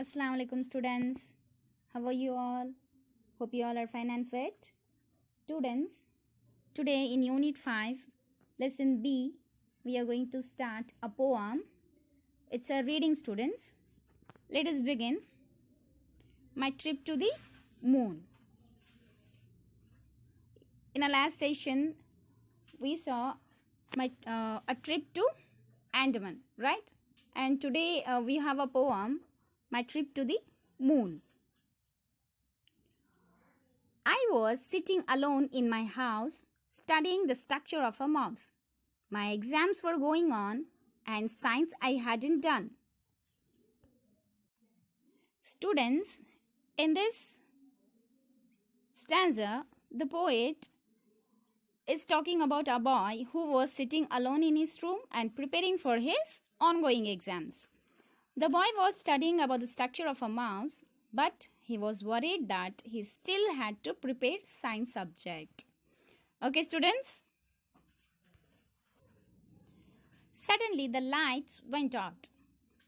Assalamu alaikum students. How are you all? Hope you all are fine and fit. Students, today in Unit 5, Lesson B, we are going to start a poem. It's a reading, students. Let us begin. My trip to the moon. In our last session, we saw a trip to Andaman, right? And today we have a poem, My Trip to the Moon. I was sitting alone in my house studying the structure of a mouse. My exams were going on and science I hadn't done. Students, in this stanza, the poet is talking about a boy who was sitting alone in his room and preparing for his ongoing exams. The boy was studying about the structure of a mouse, but he was worried that he still had to prepare science subject. Okay, students? Suddenly the lights went out.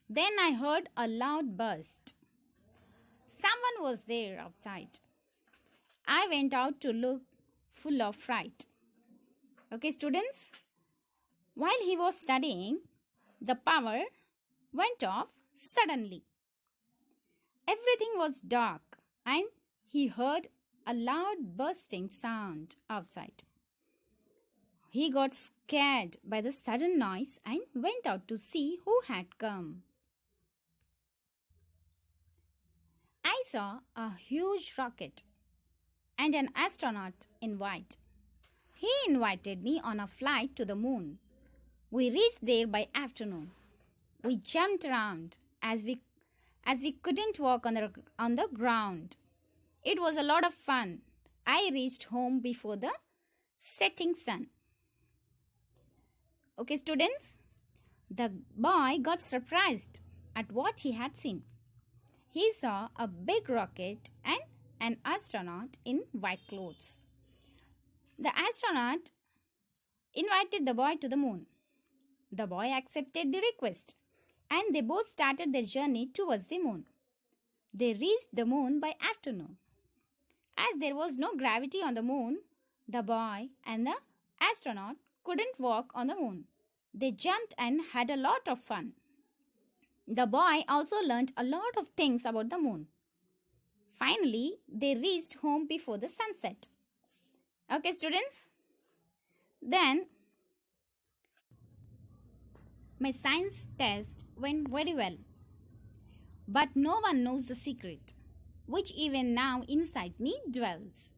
Then I heard a loud burst. Someone was there outside. I went out to look, full of fright. Okay, students? While he was studying, the power went off suddenly. Everything was dark and he heard a loud bursting sound outside. He got scared by the sudden noise and went out to see who had come. I saw a huge rocket and an astronaut in white. He invited me on a flight to the moon. We reached there by afternoon. We jumped around as we couldn't walk on the ground. It was a lot of fun. I reached home before the setting sun. Okay, students? The boy got surprised at what he had seen. He saw a big rocket and an astronaut in white clothes. The astronaut invited the boy to the moon. The boy accepted the request, and they both started their journey towards the moon. They reached the moon by afternoon. As there was no gravity on the moon, the boy and the astronaut couldn't walk on the moon. They jumped and had a lot of fun. The boy also learned a lot of things about the moon. Finally, they reached home before the sunset. Okay, students? Then, my science test went very well. But no one knows the secret, which even now inside me dwells.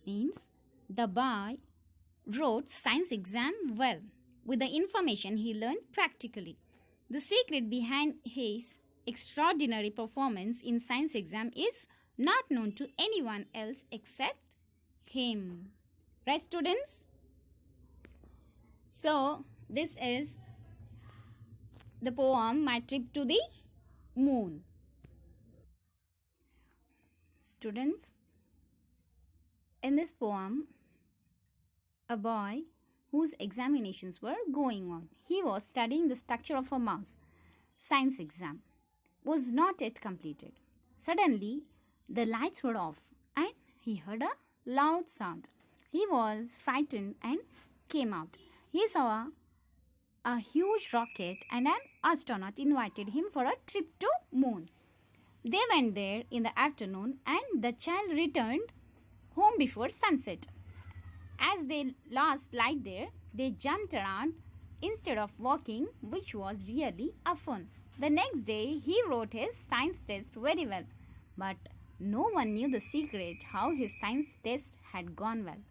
Means, the boy wrote science exam well, with the information he learned practically. The secret behind his extraordinary performance in science exam is not known to anyone else except him. Right, students? So, this is the poem My Trip to the Moon. Students, in this poem, a boy whose examinations were going on, he was studying the structure of a mouse. Science exam was not yet completed. Suddenly, the lights were off and he heard a loud sound. He was frightened and came out. He saw a huge rocket and an astronaut invited him for a trip to moon. They went there in the afternoon and the child returned home before sunset. As they lost light there, they jumped around instead of walking, which was really a fun. The next day, he wrote his science test very well, but no one knew the secret how his science test had gone well.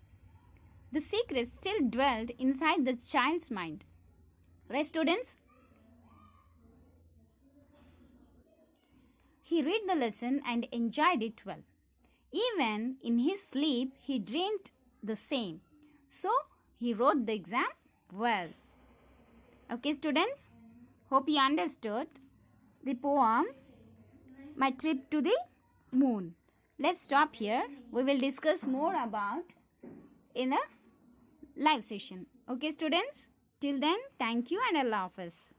The secret still dwelled inside the child's mind. Right, students? He read the lesson and enjoyed it well. Even in his sleep, he dreamed the same. So, he wrote the exam well. Okay, students? Hope you understood the poem My Trip to the Moon. Let's stop here. We will discuss more about in a live session. Okay, students? Till then, thank you and Allah Hafiz.